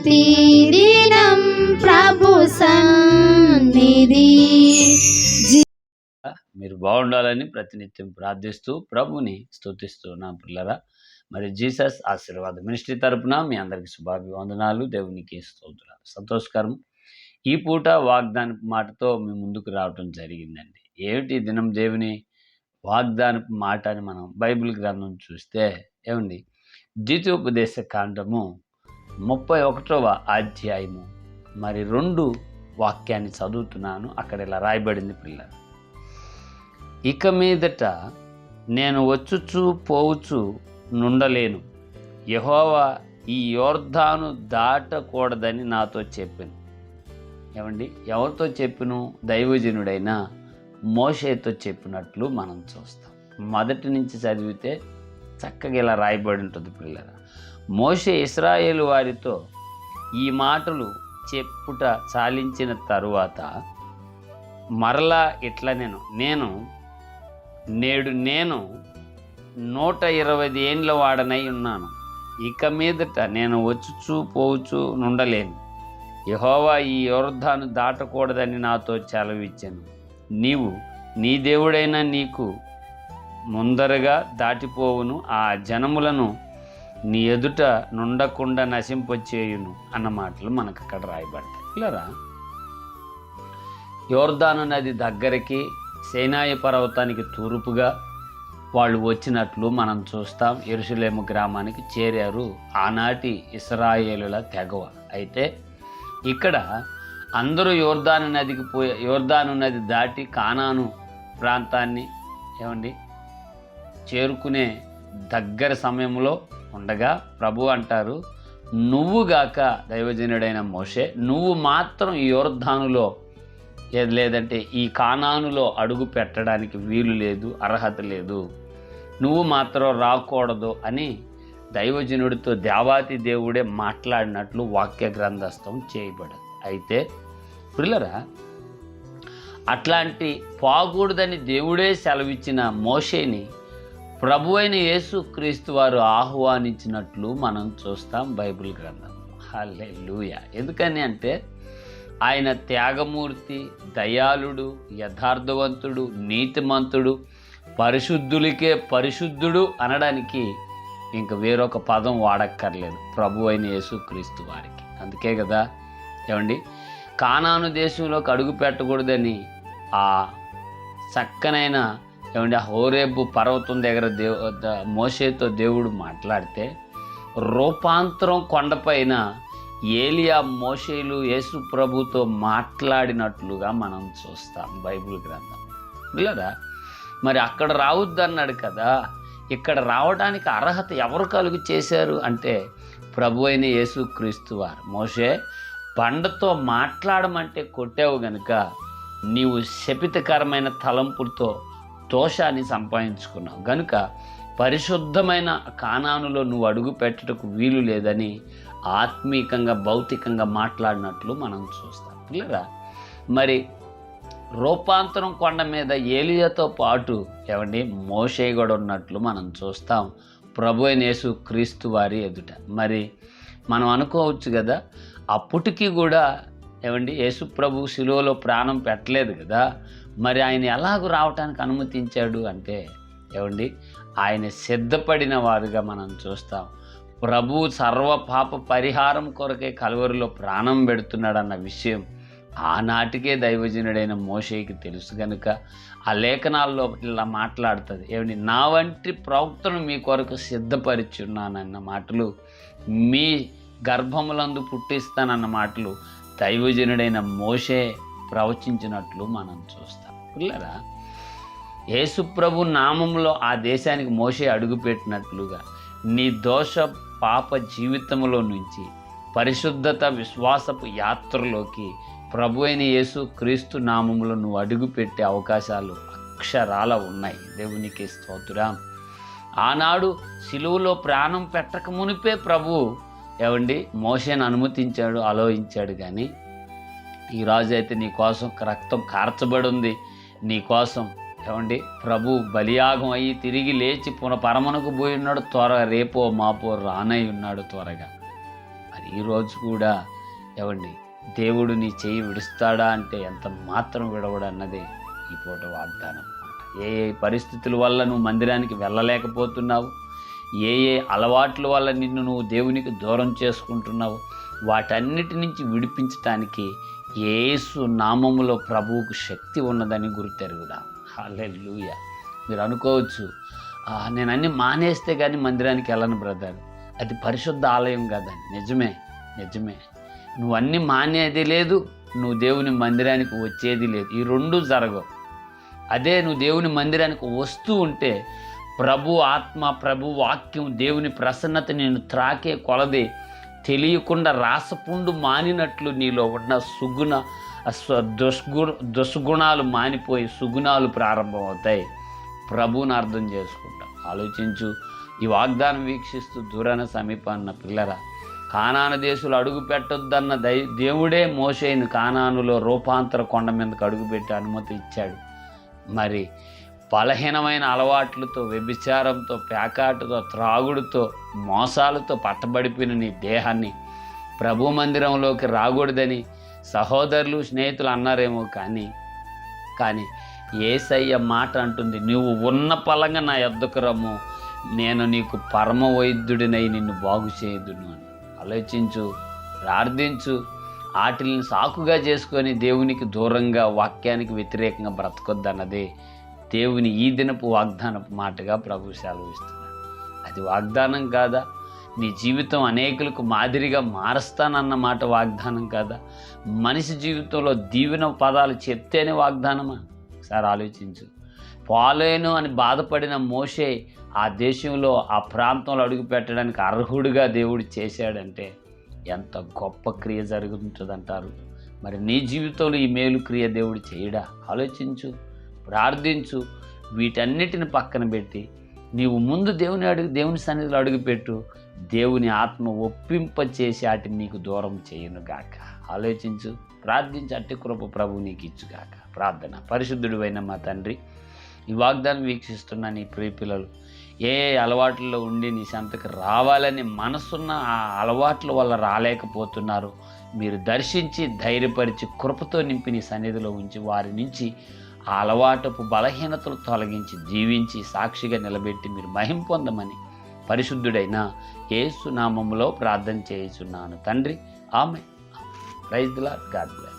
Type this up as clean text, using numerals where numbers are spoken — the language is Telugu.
ప్రతిదినం ప్రభు సన్నిధి. మీరు బాగుండాలని ప్రతినిత్యం ప్రార్థిస్తూ ప్రభుని స్తుతిస్తూ నా పిల్లరా, మరి జీసస్ ఆశీర్వాద మినిస్ట్రీ తరపున మీ అందరికీ శుభాభివందనాలు, దేవునికి స్తోత్రాలు. సంతోషకరం. ఈ పూట వాగ్దానపు మాటతో మీ ముందుకు రావటం జరిగిందండి. ఏమిటి దినం దేవుని వాగ్దానపు మాట అని మనం బైబిల్ గ్రంథం చూస్తే ఏమండి, ద్వితీయోపదేశ కాండము 31వ అధ్యాయము మరి 2 వాక్యాన్ని చదువుతున్నాను. అక్కడ ఇలా రాయబడింది, పిల్లలు, ఇక మీదట నేను వచ్చుచు పోవచ్చు నుండలేను, యెహోవా ఈ యోర్దాను దాటకూడదని నాతో చెప్పాను. ఏమండి, ఎవరితో చెప్పిను? దైవజనుడైన మోషేతో చెప్పినట్లు మనం చూస్తాం. మొదటి నుంచి చదివితే చక్కగా ఇలా రాయబడి ఉంటుంది, పిల్లల. మోషే ఇశ్రాయేలు వారితో ఈ మాటలు చెప్పుట చాలించిన తరువాత మరలా ఇట్లా నేను 120 ఏండ్ల వాడనై ఉన్నాను, ఇక మీదట నేను వచ్చుచూ పోవచ్చు నుండలేను, యెహోవా ఈ యోర్దాను దాటకూడదని నాతో సెలవిచ్చాను. నీవు నీ దేవుడైన నీకు ముందరగా దాటిపోవును, ఆ జనములను నీ ఎదుట నుండకుండా నశింపచేయును అన్న మాటలు మనకు అక్కడ రాయబడతాయి. పిల్లరా, యోర్దాను నది దగ్గరికి సీనాయి పర్వతానికి తూర్పుగా వాళ్ళు వచ్చినట్లు మనం చూస్తాం. యెరూషలేము గ్రామానికి చేరారు ఆనాటి ఇశ్రాయేలుల తెగవ. అయితే ఇక్కడ అందరూ యోర్దాను నది దాటి కానాను ప్రాంతాన్ని ఏమండి చేరుకునే దగ్గర సమయంలో ఉండగా ప్రభు అంటారు, నువ్వుగాక దైవజనుడైన మోషే, నువ్వు మాత్రం ఈ యోర్దానులో లేదంటే ఈ కానానులో అడుగు పెట్టడానికి వీలు లేదు, అర్హత లేదు, నువ్వు మాత్రం రాకూడదు అని దైవజనుడితో దేవాతి దేవుడే మాట్లాడినట్లు వాక్య గ్రంథస్థం చేయబడదు. అయితే పిల్లరా, అట్లాంటి పోకూడదని దేవుడే సెలవిచ్చిన మోషేని ప్రభు అయిన యేసు క్రీస్తు వారు ఆహ్వానించినట్లు మనం చూస్తాం బైబిల్ గ్రంథం. హల్లెలూయా. ఎందుకని అంటే ఆయన త్యాగమూర్తి, దయాళుడు, యథార్థవంతుడు, నీతిమంతుడు, పరిశుద్ధులకే పరిశుద్ధుడు అనడానికి ఇంక వేరొక పదం వాడక్కర్లేదు ప్రభు అయిన యేసుక్రీస్తు వారికి. అందుకే కదా ఏమండి, కానాను దేశంలోకి అడుగు పెట్టకూడదని ఆ చక్కనైన ఏమండి హోరేబు పర్వతం దగ్గర మోషేతో దేవుడు మాట్లాడితే రూపాంతరం కొండపైన ఏలియా మోషేలు యేసు ప్రభుతో మాట్లాడినట్లుగా మనం చూస్తాం బైబిల్ గ్రంథం. పిల్లరా, మరి అక్కడ రావద్దన్నాడు కదా, ఇక్కడ రావడానికి అర్హత ఎవరు కలుగు చేశారు అంటే ప్రభు అయిన యేసు క్రీస్తు వారు. మోషే, బండతో మాట్లాడమంటే కొట్టావు గనుక నీవు శపితకరమైన తలంపులతో దోషాన్ని సంపాదించుకున్నావు గనుక పరిశుద్ధమైన కానానులో నువ్వు అడుగు పెట్టడానికి వీలు లేదని ఆత్మీకంగా భౌతికంగా మాట్లాడినట్లు మనం చూస్తాం. పిల్లరా, మరి రూపాంతరం కొండ మీద ఏలియాతో పాటు ఏమండి మోషే కూడా ఉన్నట్లు మనం చూస్తాం ప్రభు అయిన యేసు క్రీస్తు వారి ఎదుట. మరి మనం అనుకోవచ్చు కదా, అప్పటికి కూడా ఏమండి యేసు ప్రభు శిలువలో ప్రాణం పెట్టలేదు కదా, మరి ఆయన ఎలాగూ రావటానికి అనుమతించాడు అంటే ఏమండి ఆయన సిద్ధపడిన వారుగా మనం చూస్తాం. ప్రభు సర్వ పాప పరిహారం కొరకే కలువరిలో ప్రాణం పెడుతున్నాడన్న విషయం ఆనాటికే దైవజనుడైన మోషేకి తెలుసు కనుక ఆ లేఖనాల్లో ఇలా మాట్లాడుతుంది, ఏమండి నా వంటి ప్రవక్తను మీ కొరకు సిద్ధపరిచున్నానన్న మాటలు, మీ గర్భములందు పుట్టిస్తానన్న మాటలు దైవజనుడైన మోషే ప్రవచించినట్లు మనం చూస్తాం. పిల్లరా, యేసు ప్రభు నామంలో ఆ దేశానికి మోషే అడుగుపెట్టినట్లుగా నీ దోష పాప జీవితంలో నుంచి పరిశుద్ధత విశ్వాసపు యాత్రలోకి ప్రభు అయిన యేసు క్రీస్తు నామములో నువ్వు అడుగుపెట్టే అవకాశాలు అక్షరాల ఉన్నాయి. దేవునికి స్తోత్రం. ఆనాడు సిలువలో ప్రాణం పెట్టక మునిపే ప్రభు ఏమండి మోషేను అనుమతించాడు, ఆలోచించాడు. కానీ ఈరోజు అయితే నీ కోసం రక్తం కార్చబడి ఉంది, నీ కోసం ఏమండి ప్రభు బలియాగం అయ్యి తిరిగి లేచి పరమునకు పోయి ఉన్నాడు, రేపో మాపో రానై ఉన్నాడు త్వరగా. మరి ఈరోజు కూడా ఏమండి దేవుడు నీ చేయి విడుస్తాడా అంటే ఎంత మాత్రం విడవడు అన్నదే ఈ పూట వాగ్దానం అన్నమాట. ఏ ఏ పరిస్థితుల వల్ల నువ్వు మందిరానికి వెళ్ళలేకపోతున్నావు, ఏ ఏ అలవాట్ల వల్ల నిన్ను నువ్వు దేవునికి దూరం చేసుకుంటున్నావు, వాటన్నిటి నుంచి విడిపించటానికి యేసు నామములో ప్రభువుకు శక్తి ఉన్నదని గుర్తెరుగుదాం. హల్లెలూయా. మీరు అనుకోవచ్చు, నేను అన్నీ మానేస్తే కానీ మందిరానికి వెళ్ళను బ్రదర్, అది పరిశుద్ధ ఆలయం కదండి. నిజమే, నిజమే. నువ్వు అన్నీ మానేది లేదు, నువ్వు దేవుని మందిరానికి వచ్చేది లేదు. ఈ రెండు జరగవు. అదే నువ్వు దేవుని మందిరానికి వస్తూ ఉంటే ప్రభు ఆత్మ, ప్రభు వాక్యం, దేవుని ప్రసన్నత నేను త్రాకే కొలది తెలియకుండా రాసపుండు మానినట్లు నీలో ఉన్న దుష్గుణాలు మానిపోయి సుగుణాలు ప్రారంభమవుతాయి. ప్రభువుని అర్థం చేసుకుంటాం. ఆలోచించు. ఈ వాగ్దానం వీక్షిస్తూ దూరాన సమీపాన్న పిల్లరా, కానాను దేశంలో అడుగు పెట్టొద్దన్న దేవుడే మోషేను కానానులో రూపాంతర కొండ మీదకు అడుగుపెట్టి అనుమతి ఇచ్చాడు. మరి బలహీనమైన అలవాట్లతో, వ్యభిచారంతో, పేకాటుతో, త్రాగుడుతో, మోసాలతో పట్టబడిపోయిన నీ దేహాన్ని ప్రభు మందిరంలోకి రాకూడదని సహోదరులు, స్నేహితులు అన్నారేమో, కానీ యేసయ్య మాట అంటుంది, నువ్వు ఉన్న పలంగా నా యొద్దకు రమ్ము, నేను నీకు పరమ వైద్యుడినై నిన్ను బాగు చేయుదును అని. ఆలోచించు, ప్రార్థించు. వాటిని సాకుగా చేసుకొని దేవునికి దూరంగా, వాక్యానికి వ్యతిరేకంగా బ్రతకొద్దన్నదే దేవుని ఈ దినపు వాగ్దానపు మాటగా ప్రభు సెలవిస్తున్నాడు. అది వాగ్దానం కాదా? నీ జీవితం అనేకులకు మాదిరిగా మారుస్తానన్న మాట వాగ్దానం కాదా? మనిషి జీవితంలో దీవెన పదాలు చెప్తేనే వాగ్దానమా? ఒకసారి ఆలోచించు. పాలేను అని బాధపడిన మోషే ఆ దేశంలో, ఆ ప్రాంతంలో అడుగు పెట్టడానికి అర్హుడిగా దేవుడు చేశాడంటే ఎంత గొప్ప క్రియ జరుగుతుంటుందంటారు. మరి నీ జీవితంలో ఈ మేలు క్రియ దేవుడు చేయడా? ఆలోచించు, ప్రార్థించు. వీటన్నిటిని పక్కన పెట్టి నీవు ముందు దేవుని సన్నిధిలో అడుగుపెట్టు. దేవుని ఆత్మ ఒప్పింపచేసి వాటిని నీకు దూరం చేయనుగాక. ఆలోచించు, ప్రార్థించి. అట్టి కృప ప్రభు నీకు ఇచ్చుగాక. ప్రార్థన. పరిశుద్ధుడు అయిన మా తండ్రి, ఈ వాగ్దానం వీక్షిస్తున్న నీ ప్రియ పిల్లలు ఏ అలవాట్లలో ఉండి నీ సంతకు రావాలని మనసున్న ఆ అలవాట్ల వల్ల రాలేకపోతున్నారు. మీరు దర్శించి, ధైర్యపరిచి, కృపతో నింపి నీ సన్నిధిలో ఉంచి వారి నుంచి ఆ అలవాటపు బలహీనతలు తొలగించి, జీవించి, సాక్షిగా నిలబెట్టి మీరు మహిమ పొందమని పరిశుద్ధుడైన యేసు నామములో ప్రార్థన చేయుచున్నాను తండ్రి. Amen. Praise the Lord. God bless.